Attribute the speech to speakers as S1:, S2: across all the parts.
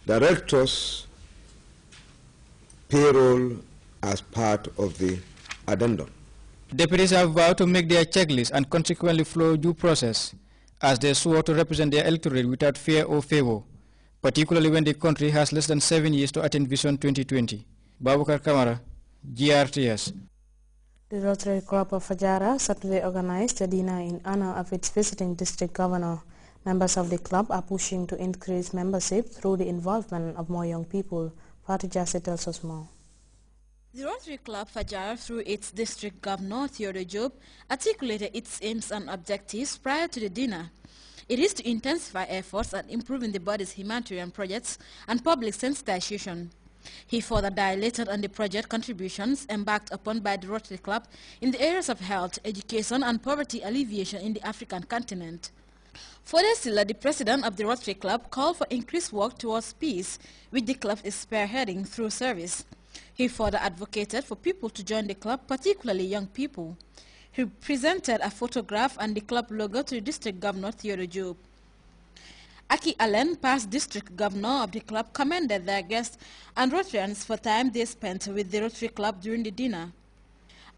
S1: directors' payroll as part of the addendum.
S2: Deputies have vowed to make their checklist and consequently follow due process as they swore to represent their electorate without fear or favor, particularly when the country has less than 7 years to attain Vision 2020. Babukar Kamara, GRTS.
S3: The Rotary Club of Fajara Saturday organized a dinner in honor of its visiting district governor. Members of the club are pushing to increase membership through the involvement of more young people. Fatih Jassi tells us more.
S4: The Rotary Club Fajara, through its district governor, Theodore Job, articulated its aims and objectives prior to the dinner. It is to intensify efforts at improving the body's humanitarian projects and public sensitization. He further dilated on the project contributions embarked upon by the Rotary Club in the areas of health, education and poverty alleviation in the African continent. Further still, the president of the Rotary Club called for increased work towards peace, which the club is spearheading through service. He further advocated for people to join the club, particularly young people. He presented a photograph and the club logo to the district governor, Theodore Job. Aki Allen, past district governor of the club, commended their guests and Rotarians for time they spent with the Rotary Club during the dinner.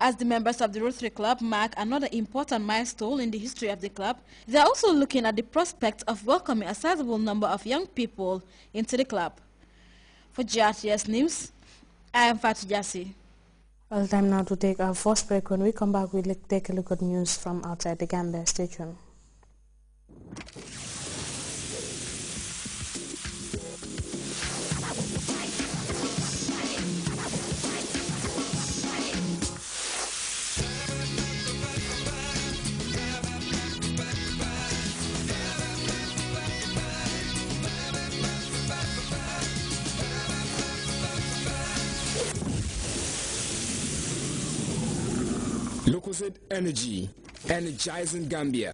S4: As the members of the Rotary Club mark another important milestone in the history of the club, they are also looking at the prospect of welcoming a sizable number of young people into the club. For GRTS News, I am Fatih Jassi.
S3: Well, time now to take our first break. When we come back, we'll take a look at news from outside the Gambia station.
S5: Lucozade Energy, energizing Gambia.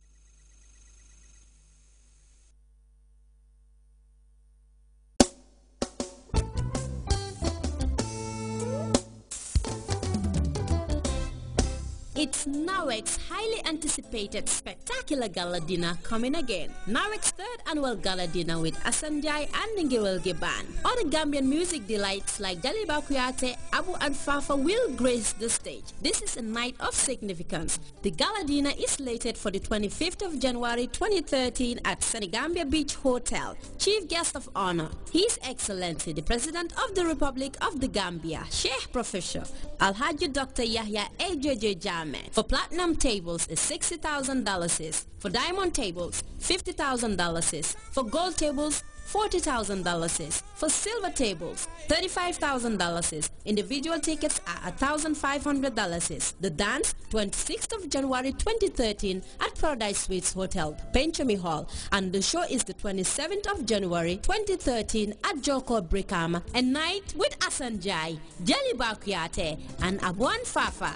S6: It's NAWEC's highly anticipated spectacular gala dinner coming again. NAWEC's third annual gala dinner with Asanjai and Ngewelge Band. Other Gambian music delights like Jaliba Kuyate, Abu and Fafa will grace the stage. This is a night of significance. The gala dinner is slated for the 25th of January 2013 at Senegambia Beach Hotel. Chief guest of honor, His Excellency the President of the Republic of the Gambia, Sheikh Professor Alhaji Dr. Yahya AJJ Jame. For platinum tables is $60,000. For diamond tables, $50,000. For gold tables, $40,000. For silver tables, $35,000. Individual tickets are $1,500. The dance, 26th of January 2013 at Paradise Suites Hotel, Penchami Hall. And the show is the 27th of January 2013 at Joko Brikama. A night with Asanjai, Jelly Bakyate, and Abuan Fafa.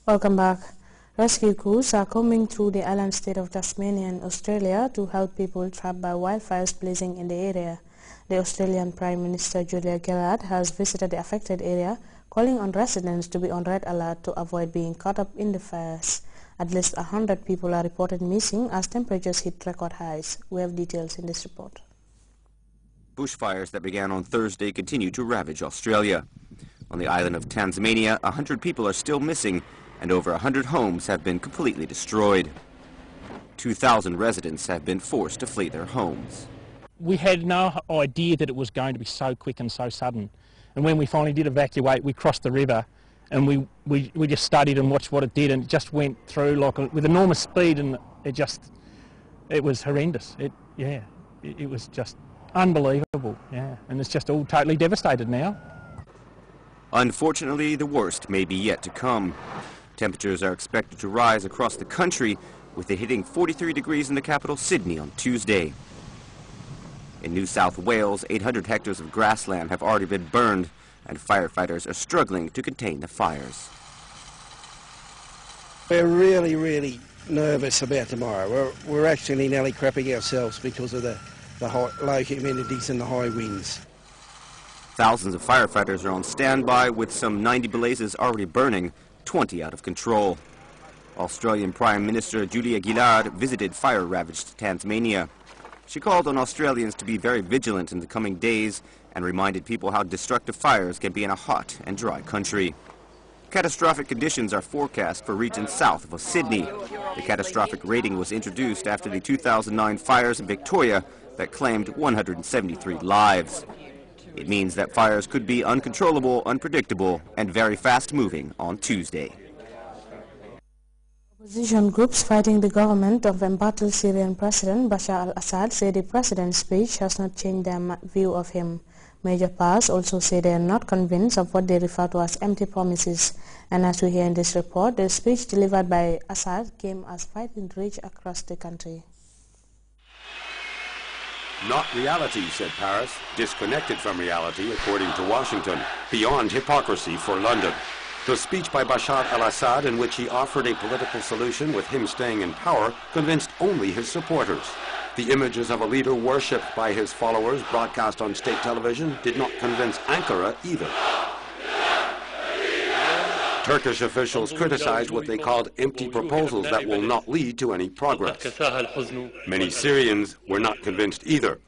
S3: Welcome back. Rescue crews are combing through the island state of Tasmania in Australia to help people trapped by wildfires blazing in the area. The Australian Prime Minister Julia Gillard has visited the affected area, calling on residents to be on red alert to avoid being caught up in the fires. At least 100 people are reported missing as temperatures hit record highs. We have details in this report.
S7: Bushfires that began on Thursday continue to ravage Australia. On the island of Tasmania, 100 people are still missing, and over 100 homes have been completely destroyed. 2,000 residents have been forced to flee their homes.
S8: We had no idea that it was going to be so quick and so sudden. And when we finally did evacuate, we crossed the river and we just studied and watched what it did, and it just went through like with enormous speed, and it was horrendous. It was just unbelievable, yeah. And it's just all totally devastated now.
S7: Unfortunately, the worst may be yet to come. Temperatures are expected to rise across the country, with it hitting 43 degrees in the capital, Sydney, on Tuesday. In New South Wales, 800 hectares of grassland have already been burned, and firefighters are struggling to contain the fires.
S9: We're really nervous about tomorrow. We're actually nearly crapping ourselves because of the low humidities and the high winds.
S7: Thousands of firefighters are on standby, with some 90 blazes already burning, 20 out of control. Australian Prime Minister Julia Gillard visited fire-ravaged Tasmania. She called on Australians to be very vigilant in the coming days and reminded people how destructive fires can be in a hot and dry country. Catastrophic conditions are forecast for regions south of Sydney. The catastrophic rating was introduced after the 2009 fires in Victoria that claimed 173 lives. It means that fires could be uncontrollable, unpredictable, and very fast-moving on Tuesday.
S3: Opposition groups fighting the government of embattled Syrian President Bashar al-Assad say the president's speech has not changed their view of him. Major powers also say they are not convinced of what they refer to as empty promises. And as we hear in this report, the speech delivered by Assad came as fighting raged across the country.
S10: Not reality, said Paris, disconnected from reality, according to Washington, beyond hypocrisy for London. The speech by Bashar al-Assad, in which he offered a political solution with him staying in power, convinced only his supporters. The images of a leader worshipped by his followers, broadcast on state television, did not convince Ankara either. Turkish officials criticized what they called empty proposals that will not lead to any progress. Many Syrians were not convinced either.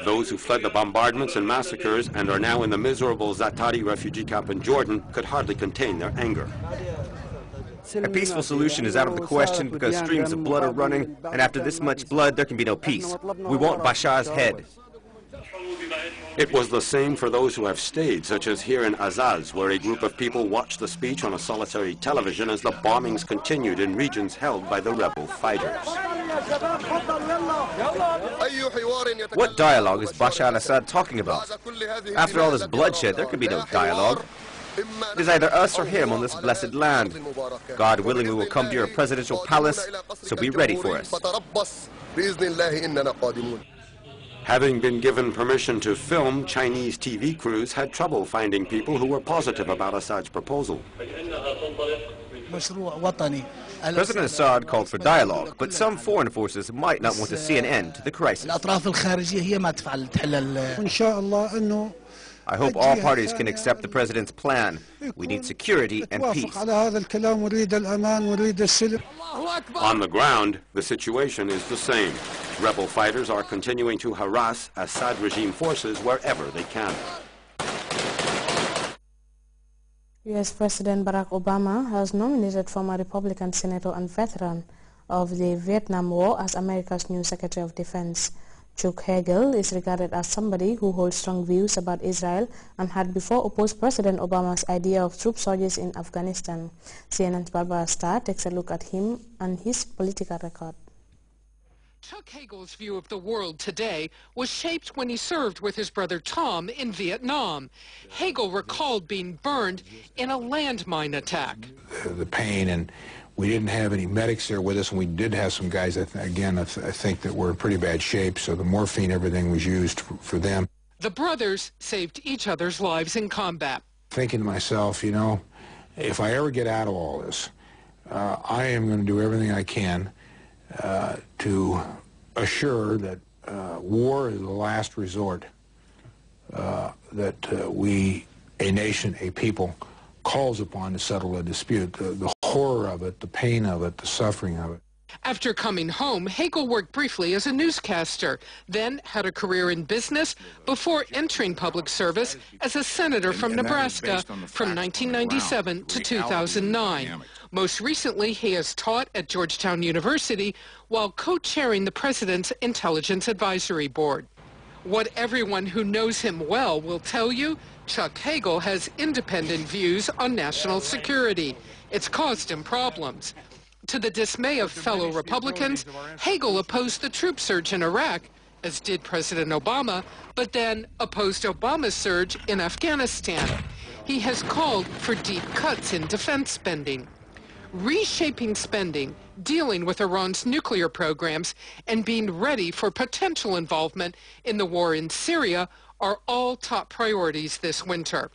S10: Those who fled the bombardments and massacres and are now in the miserable Zatari refugee camp in Jordan could hardly contain their anger.
S7: A peaceful solution is out of the question because streams of blood are running, and after this much blood, there can be no peace. We want Bashar's head.
S10: It was the same for those who have stayed, such as here in Azaz, where a group of people watched the speech on a solitary television as the bombings continued in regions held by the rebel fighters.
S7: What dialogue is Bashar al-Assad talking about? After all this bloodshed, there could be no dialogue. It is either us or him on this blessed land. God willing, we will come to your presidential palace, so be ready for us.
S10: Having been given permission to film, Chinese TV crews had trouble finding people who were positive about Assad's proposal.
S7: President Assad called for dialogue, but some foreign forces might not want to see an end to the crisis. I hope all parties can accept the president's plan. We need security and peace.
S10: On the ground, the situation is the same. Rebel fighters are continuing to harass Assad regime forces wherever they can.
S3: U.S. President Barack Obama has nominated former Republican senator and veteran of the Vietnam War as America's new Secretary of Defense. Chuck Hagel is regarded as somebody who holds strong views about Israel and had before opposed President Obama's idea of troop surges in Afghanistan. CNN's Barbara Starr takes a look at him and his political record.
S11: Chuck Hagel's view of the world today was shaped when he served with his brother Tom in Vietnam. Hagel recalled being burned in a landmine attack.
S12: The pain, and we didn't have any medics there with us, and we did have some guys, I think that were in pretty bad shape, so the morphine, everything was used for them.
S11: The brothers saved each other's lives in combat.
S12: Thinking to myself, you know, if I ever get out of all this, I am going to do everything I can to assure that war is the last resort, that we, a nation, a people, calls upon to settle a dispute. The horror of it, the pain of it, the suffering of it.
S11: After coming home, Hagel worked briefly as a newscaster, then had a career in business before entering public service as a senator from Nebraska from 1997 to 2009. Most recently, he has taught at Georgetown University while co-chairing the President's Intelligence Advisory Board. What everyone who knows him well will tell you, Chuck Hagel has independent views on national security. It's caused him problems. To the dismay of fellow Republicans, Hagel opposed the troop surge in Iraq, as did President Obama, but then opposed Obama's surge in Afghanistan. He has called for deep cuts in defense spending. Reshaping spending, dealing with Iran's nuclear programs, and being ready for potential involvement in the war in Syria are all top priorities this winter.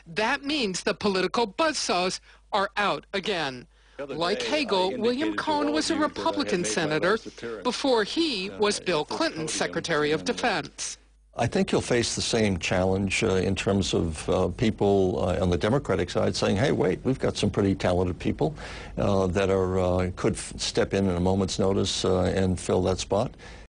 S11: That means the political buzzsaws are out again. Like Hagel, William Cohen was a Republican senator before he was Bill Clinton's Secretary of Defense.
S13: I think you'll face the same challenge in terms of people on the Democratic side saying, hey, wait, we've got some pretty talented people that could step in a moment's notice and fill that spot.